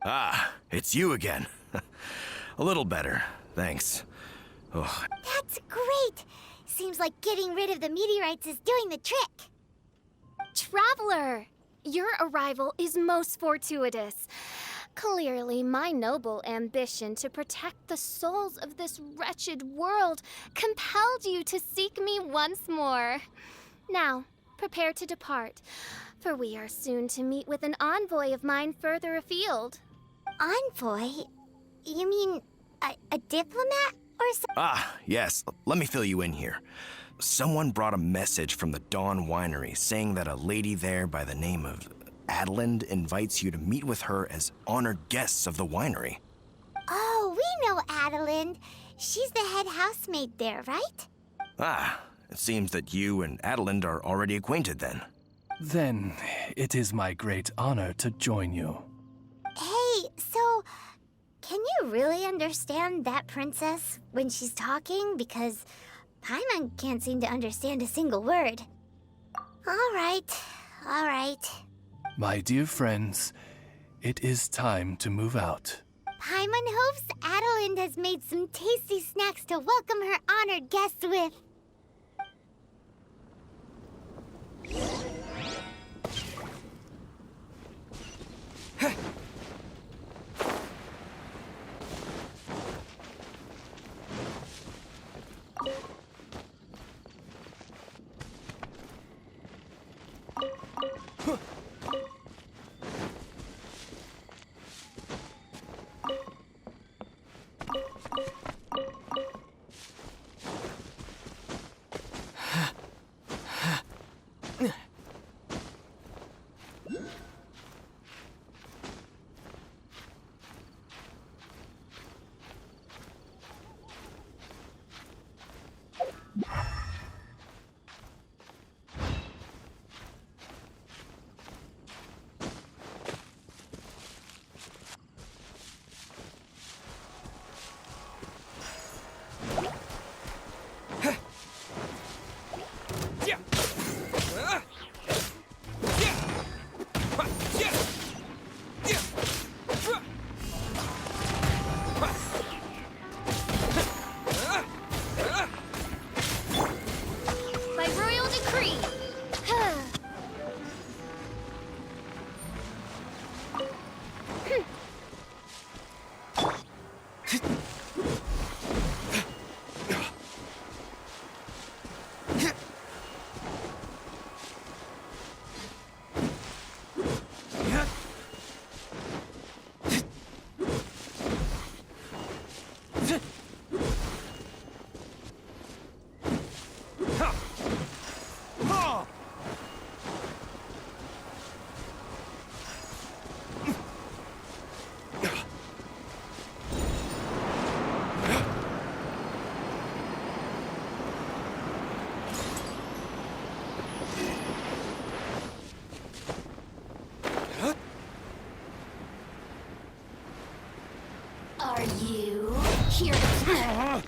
Ah, it's you again. A little better, thanks. Oh. That's great! Seems like getting rid of the meteorites is doing the trick. Traveler! Your arrival is most fortuitous. Clearly, my noble ambition to protect the souls of this wretched world compelled you to seek me once more. Now, prepare to depart, for we are soon to meet with an envoy of mine further afield. Envoy? You mean a diplomat or something? Ah, yes. Let me fill you in here. Someone brought a message from the Dawn Winery saying that a lady there by the name of Adeline invites you to meet with her as honored guests of the winery. Oh, we know Adeline. She's the head housemaid there, right? Ah, it seems that you and Adeline are already acquainted then. Then it is my great honor to join you. Hey, so can you really understand that princess when she's talking? Because Paimon can't seem to understand a single word. All right. My dear friends, it is time to move out. Paimon hopes Adeline has made some tasty snacks to welcome her honored guests with. By royal decree! Are you here to...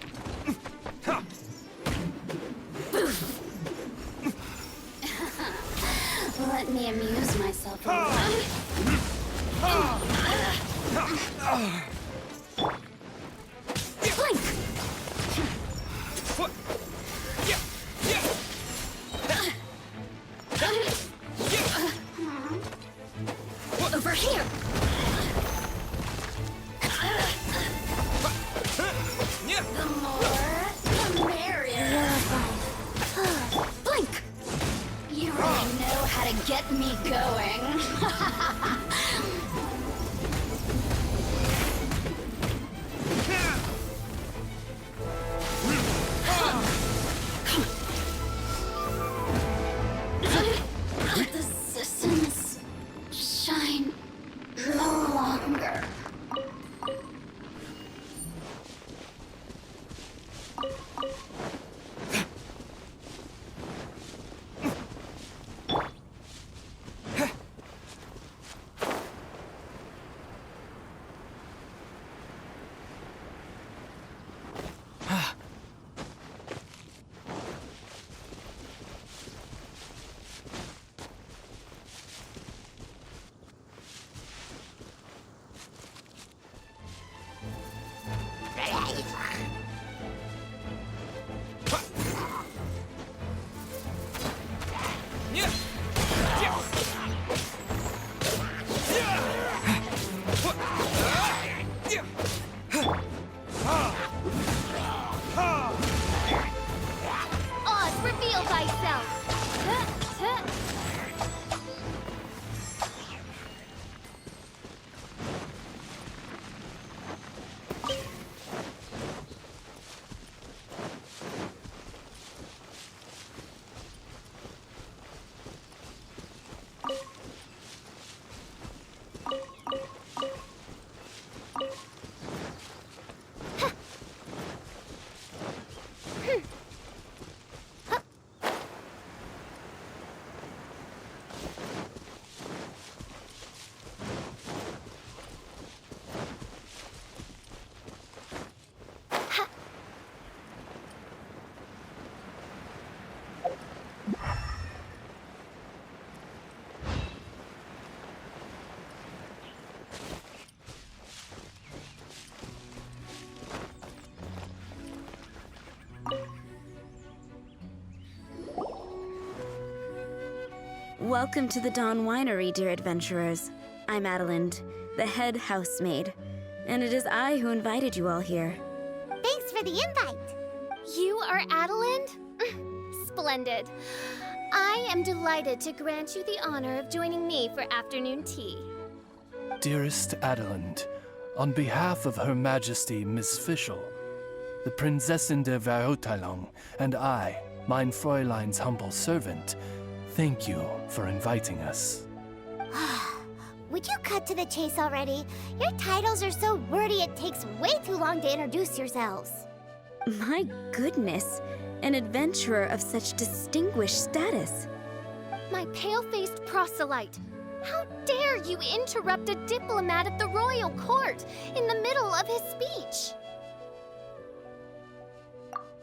Let me amuse myself a little. Over here! The more, the merrier. Blink! You really know how to get me going. thyself. Welcome to the Dawn Winery, dear adventurers. I'm Adelind, the head housemaid, and it is I who invited you all here. Thanks for the invite. You are Adelind? Splendid. I am delighted to grant you the honor of joining me for afternoon tea. Dearest Adelind, on behalf of Her Majesty Miss Fischl, the Prinzessin der Verurteilung, and I, mein Fräulein's humble servant, thank you for inviting us. Would you cut to the chase already? Your titles are so wordy it takes way too long to introduce yourselves. My goodness, an adventurer of such distinguished status. My pale-faced proselyte. How dare you interrupt a diplomat at the royal court in the middle of his speech?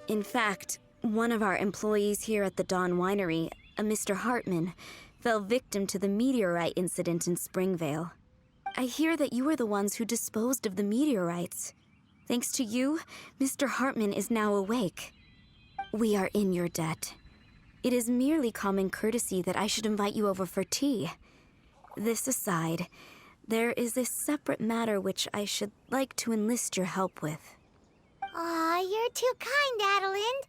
In fact, one of our employees here at the Dawn Winery, a Mr. Hartman, fell victim to the meteorite incident in Springvale. I hear that you were the ones who disposed of the meteorites. Thanks to you, Mr. Hartman is now awake. We are in your debt. It is merely common courtesy that I should invite you over for tea. This aside, there is a separate matter which I should like to enlist your help with. Aw, you're too kind, Adelind.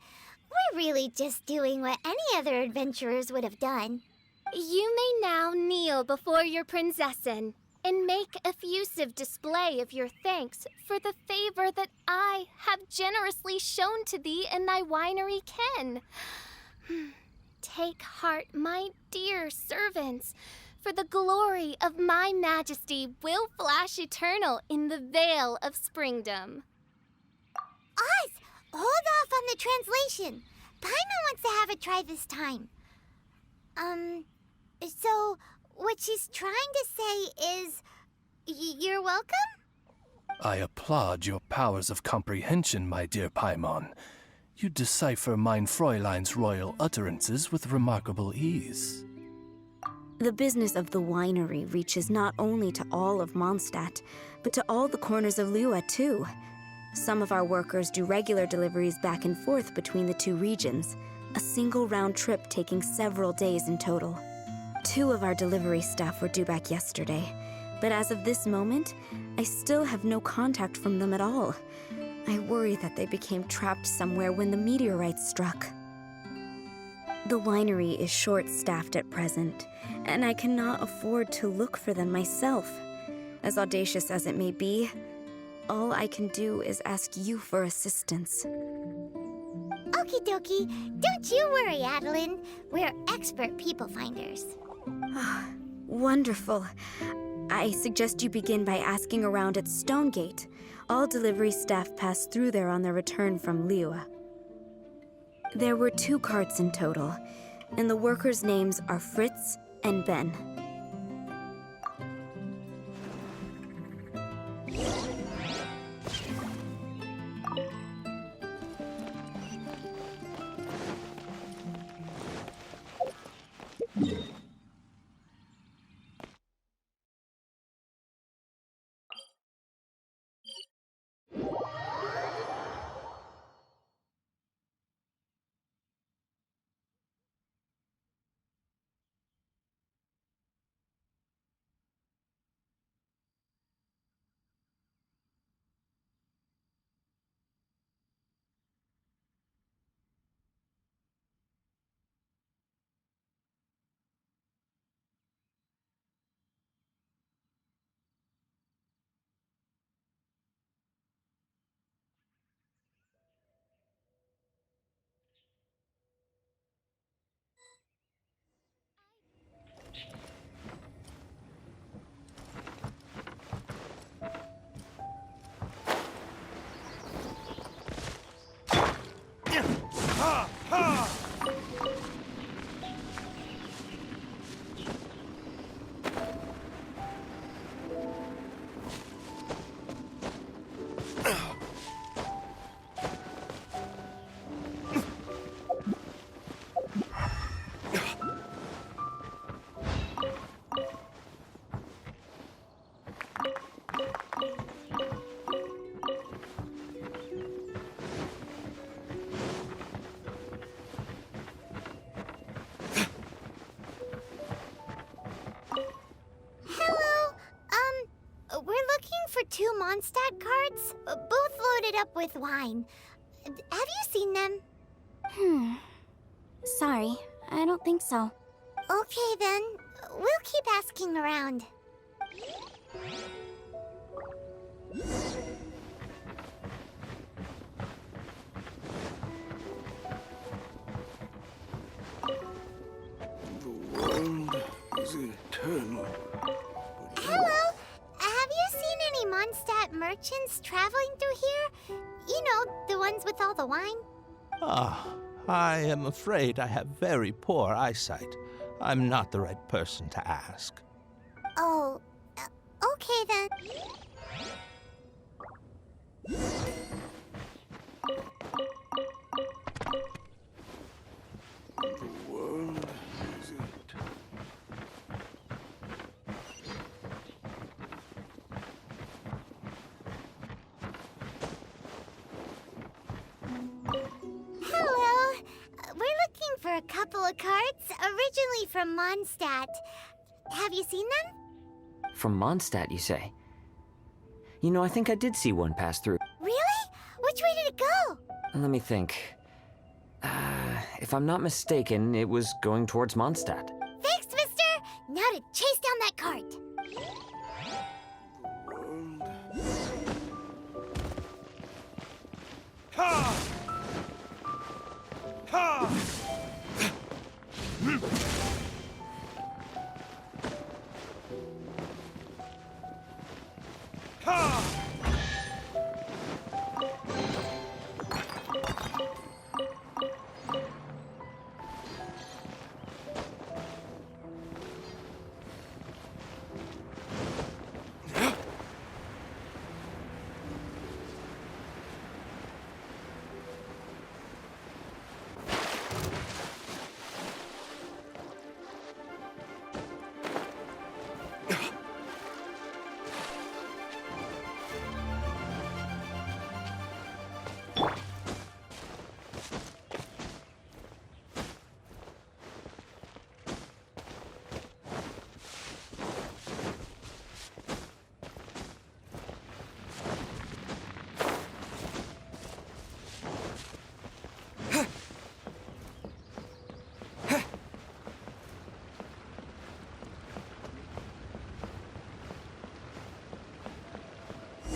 We're really just doing what any other adventurers would have done. You may now kneel before your Prinzessin and make effusive display of your thanks for the favor that I have generously shown to thee and thy winery ken. Take heart, my dear servants, for the glory of my majesty will flash eternal in the Vale of Springdom. Oz, hold off on the translation. Paimon wants to have a try this time. So what she's trying to say is, you're welcome? I applaud your powers of comprehension, my dear Paimon. You decipher mein Fräulein's royal utterances with remarkable ease. The business of the winery reaches not only to all of Mondstadt, but to all the corners of Lua, too. Some of our workers do regular deliveries back and forth between the two regions, a single round trip taking several days in total. 2 of our delivery staff were due back yesterday, but as of this moment, I still have no contact from them at all. I worry that they became trapped somewhere when the meteorite struck. The winery is short-staffed at present, and I cannot afford to look for them myself. As audacious as it may be, all I can do is ask you for assistance. Okie dokie. Don't you worry, Adelind. We're expert people finders. Wonderful. I suggest you begin by asking around at Stonegate. All delivery staff pass through there on their return from Liyue. There were 2 carts in total, and the workers' names are Fritz and Ben. Hello. We're looking for 2 Mondstadt cards, both loaded up with wine. Have you seen them? Sorry, I don't think so. Okay then. We'll keep asking around. The world is eternal. Hello. Have you seen any Mondstadt merchants traveling through here? You know, the ones with all the wine? Ah, I am afraid I have very poor eyesight. I'm not the right person to ask. Oh, okay then. The world is eternal. Hello. We're looking for a couple of cards, originally from Mondstadt. Have you seen them? From Mondstadt, you say? You know, I think I did see one pass through. Really? Which way did it go? Let me think. If I'm not mistaken, it was going towards Mondstadt. Thanks, mister. Now to chase down that cart.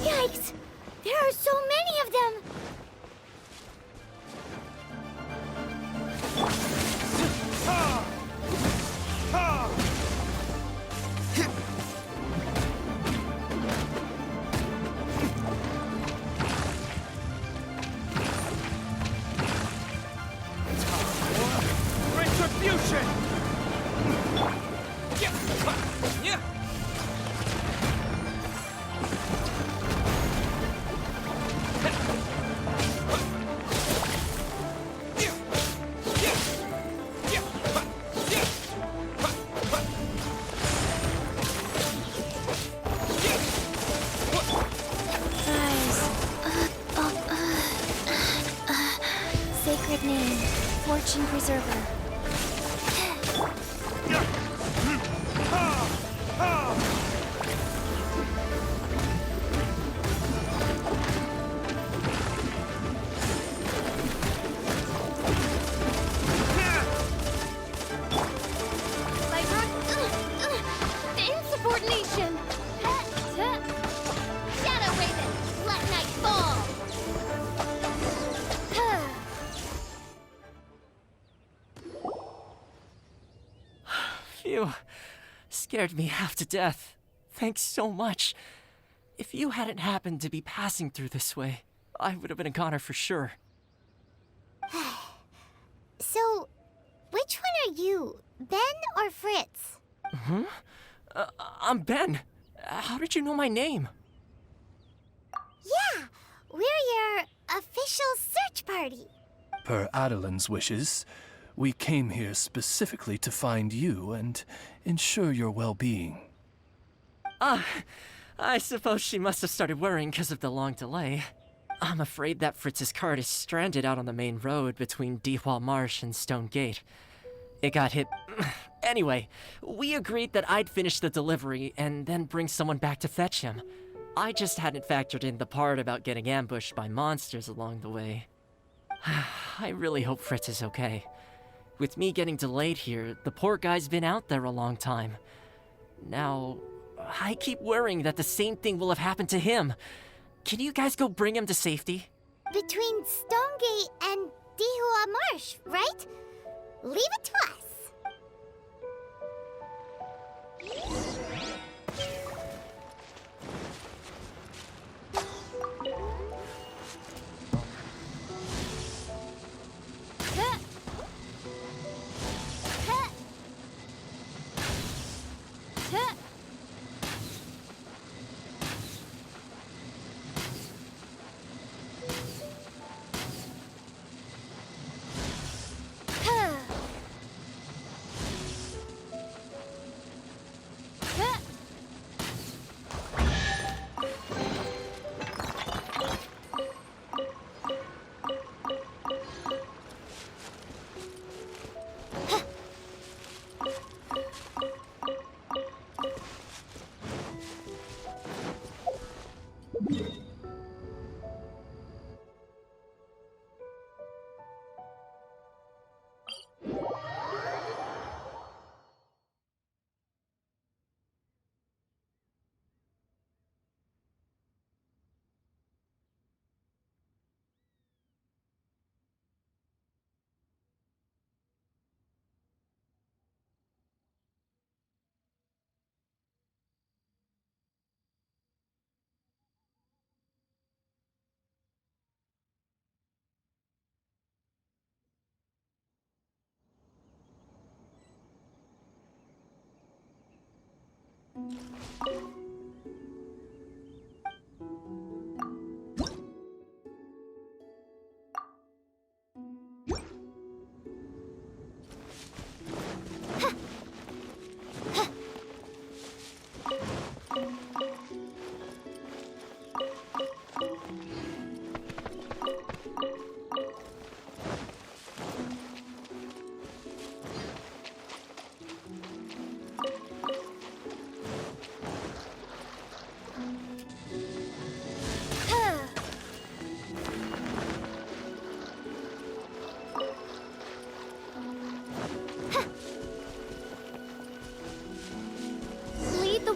Yikes! There are so many of them! Retribution! Sacred name, Fortune Preserver. The insubordination! Shadow Raven, let night fall! Phew. Scared me half to death. Thanks so much. If you hadn't happened to be passing through this way, I would have been a goner for sure. Ben or Fritz? I'm Ben. How did you know my name? Yeah, we're your official search party. Per Adelin's wishes, we came here specifically to find you and ensure your well-being. I suppose she must have started worrying because of the long delay. I'm afraid that Fritz's cart is stranded out on the main road between Dihua Marsh and Stone Gate. It got hit. Anyway, we agreed that I'd finish the delivery and then bring someone back to fetch him. I just hadn't factored in the part about getting ambushed by monsters along the way. I really hope Fritz is okay. With me getting delayed here, the poor guy's been out there a long time. Now, I keep worrying that the same thing will have happened to him. Can you guys go bring him to safety? Between Stonegate and Dihua Marsh, right? Leave it to us.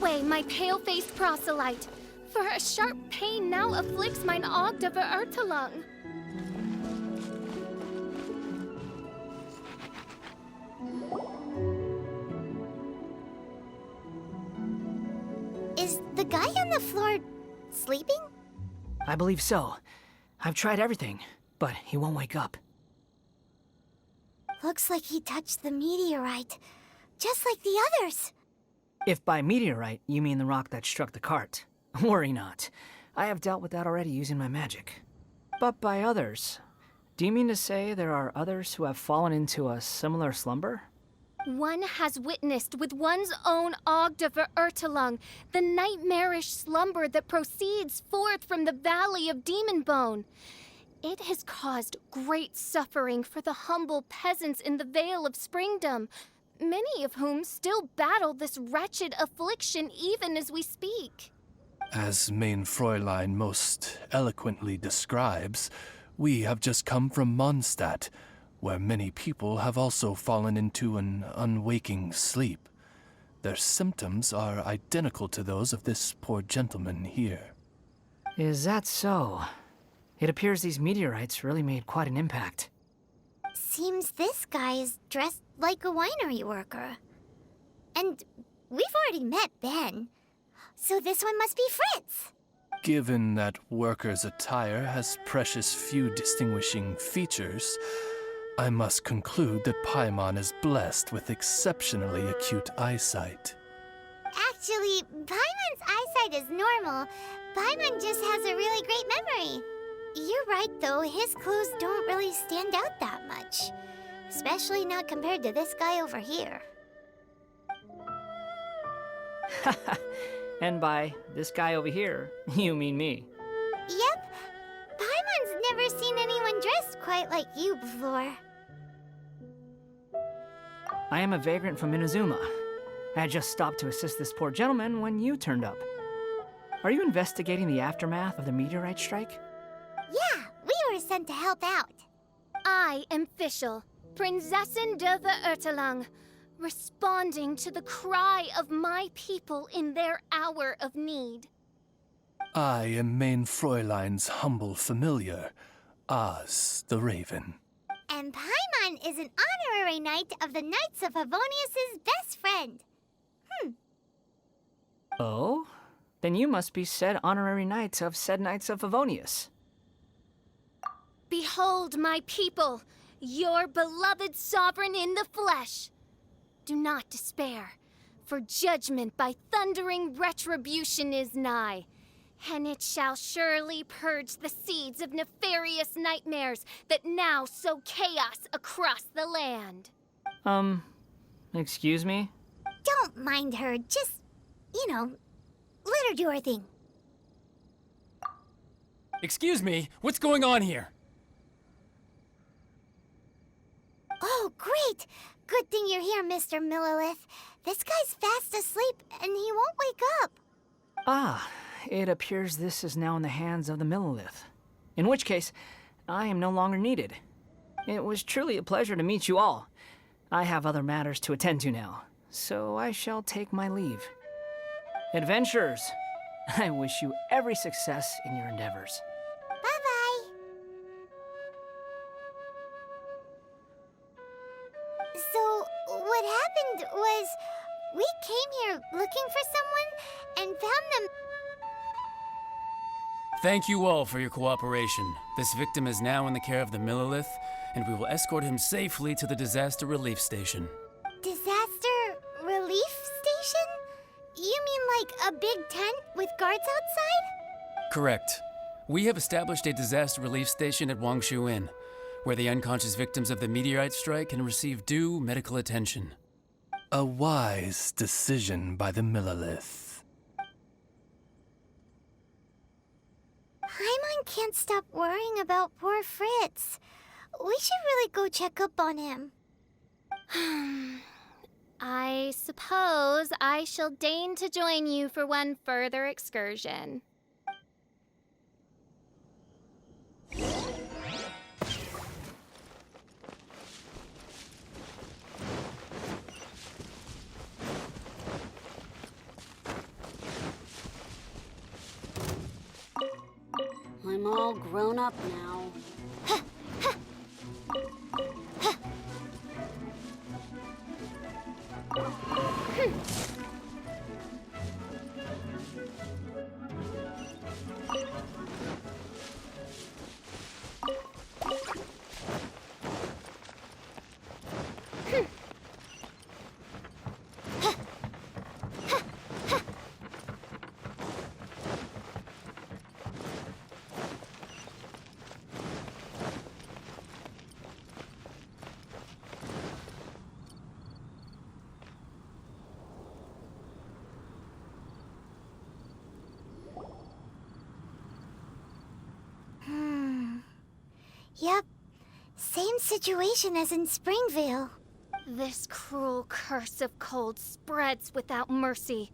Way, my pale-faced proselyte, for a sharp pain now afflicts mine Ogd of Ertelung. Is the guy on the floor sleeping? I believe so. I've tried everything, but he won't wake up. Looks like he touched the meteorite, just like the others. If by meteorite you mean the rock that struck the cart, worry not. I have dealt with that already using my magic. But by others, do you mean to say there are others who have fallen into a similar slumber? One has witnessed with one's own Ogd of Ertelung the nightmarish slumber that proceeds forth from the Valley of Demonbone. It has caused great suffering for the humble peasants in the Vale of Springdom, many of whom still battle this wretched affliction even as we speak. As Main Fräulein most eloquently describes, we have just come from Mondstadt, where many people have also fallen into an unwaking sleep. Their symptoms are identical to those of this poor gentleman here. Is that so? It appears these meteorites really made quite an impact. Seems this guy is dressed like a winery worker. And we've already met Ben, so this one must be Fritz. Given that worker's attire has precious few distinguishing features, I must conclude that Paimon is blessed with exceptionally acute eyesight. Actually, Paimon's eyesight is normal. Paimon just has a really great memory. You're right, though. His clothes don't really stand out that much. Especially not compared to this guy over here. And by this guy over here, you mean me. Yep. Paimon's never seen anyone dressed quite like you before. I am a vagrant from Inazuma. I had just stopped to assist this poor gentleman when you turned up. Are you investigating the aftermath of the meteorite strike? Yeah, we were sent to help out. I am Fischl, Prinzessin der Verurteilung, responding to the cry of my people in their hour of need. I am Main Fräulein's humble familiar, Oz the Raven. And Paimon is an honorary knight of the Knights of Favonius's best friend. Oh? Then you must be said honorary knight of said Knights of Favonius. Behold my people, your beloved sovereign in the flesh. Do not despair, for judgment by thundering retribution is nigh, and it shall surely purge the seeds of nefarious nightmares that now sow chaos across the land. Excuse me? Don't mind her, just, let her do her thing. Excuse me, what's going on here? Oh, great! Good thing you're here, Mr. Millilith. This guy's fast asleep, and he won't wake up. Ah, it appears this is now in the hands of the Millilith. In which case, I am no longer needed. It was truly a pleasure to meet you all. I have other matters to attend to now, so I shall take my leave. Adventurers, I wish you every success in your endeavors. Bye-bye. So, what happened was, we came here looking for someone and found them. Thank you all for your cooperation. This victim is now in the care of the Millilith, and we will escort him safely to the disaster relief station. Disaster relief station? You mean like a big tent with guards outside? Correct. We have established a disaster relief station at Wangshu Inn, where the unconscious victims of the meteorite strike can receive due medical attention. A wise decision by the Millilith. Paimon can't stop worrying about poor Fritz. We should really go check up on him. I suppose I shall deign to join you for one further excursion. I'm all grown up now. Yep. Same situation as in Springvale. This cruel curse of cold spreads without mercy.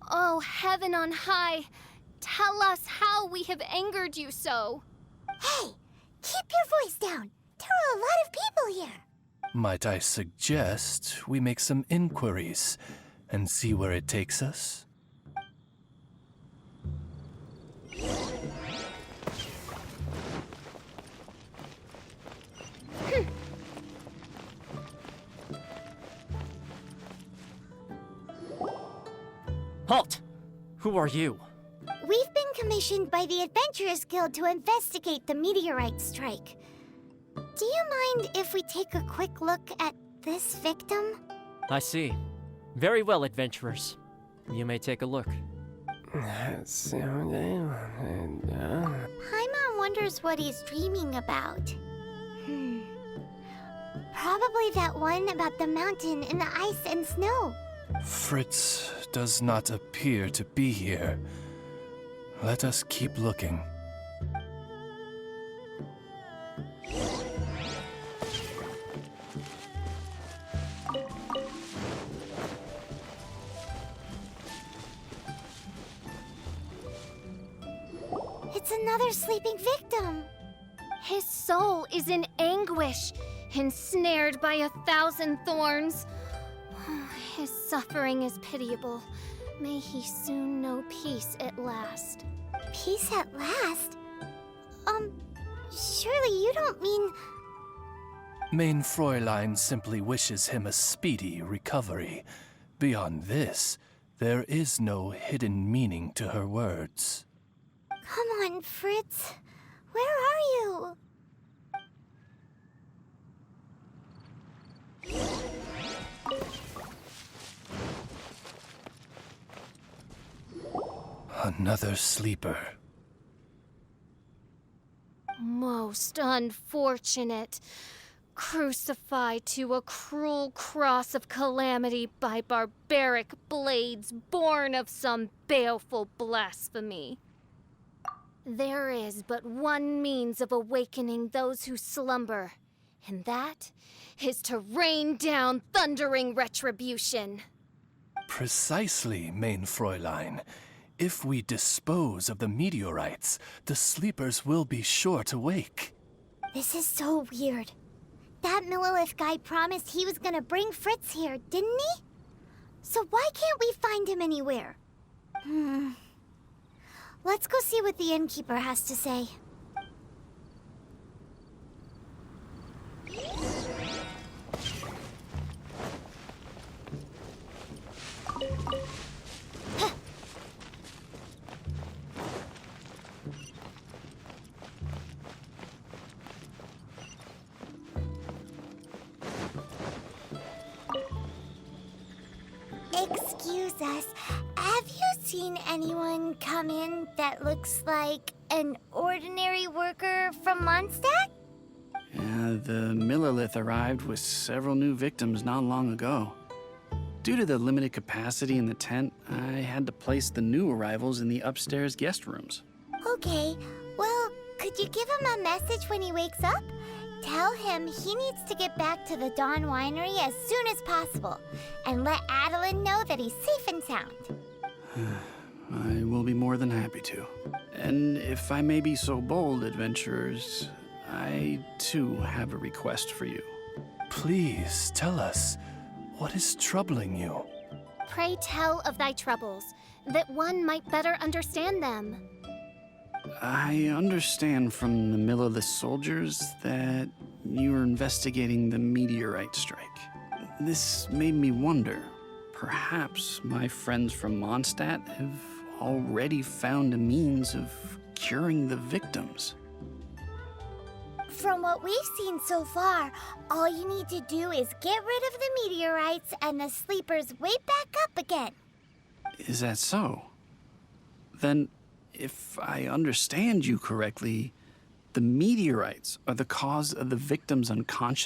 Oh, heaven on high, tell us how we have angered you so. Hey, keep your voice down. There are a lot of people here. Might I suggest we make some inquiries and see where it takes us? Halt! Who are you? We've been commissioned by the Adventurers Guild to investigate the meteorite strike. Do you mind if we take a quick look at this victim? I see. Very well, adventurers. You may take a look. Paimon wonders what he's dreaming about. Probably that one about the mountain and the ice and snow. Fritz does not appear to be here. Let us keep looking. It's another sleeping victim. His soul is in anguish, ensnared by 1,000 thorns. His suffering is pitiable. May he soon know peace at last. Peace at last? Surely you don't mean... Mein Fräulein simply wishes him a speedy recovery. Beyond this, there is no hidden meaning to her words. Come on, Fritz. Where are you? Another sleeper. Most unfortunate. Crucified to a cruel cross of calamity by barbaric blades born of some baleful blasphemy. There is but one means of awakening those who slumber, and that is to rain down thundering retribution. Precisely, Mein Fräulein. If we dispose of the meteorites, the sleepers will be sure to wake. This is so weird. That Millilith guy promised he was gonna bring Fritz here, didn't he? So why can't we find him anywhere? Let's go see what the innkeeper has to say. Excuse us, have you seen anyone come in that looks like an ordinary worker from Mondstadt? The Millilith arrived with several new victims not long ago. Due to the limited capacity in the tent, I had to place the new arrivals in the upstairs guest rooms. Okay, well, could you give him a message when he wakes up? Tell him he needs to get back to the Dawn Winery as soon as possible, and let Adeline know that he's safe and sound. I will be more than happy to. And if I may be so bold, adventurers, I too have a request for you. Please tell us, what is troubling you? Pray tell of thy troubles, that one might better understand them. I understand from the Millilith soldiers that you are investigating the meteorite strike. This made me wonder, perhaps my friends from Mondstadt have already found a means of curing the victims. From what we've seen so far, all you need to do is get rid of the meteorites and the sleepers wake back up again. Is that so? Then, if I understand you correctly, the meteorites are the cause of the victim's unconsciousness?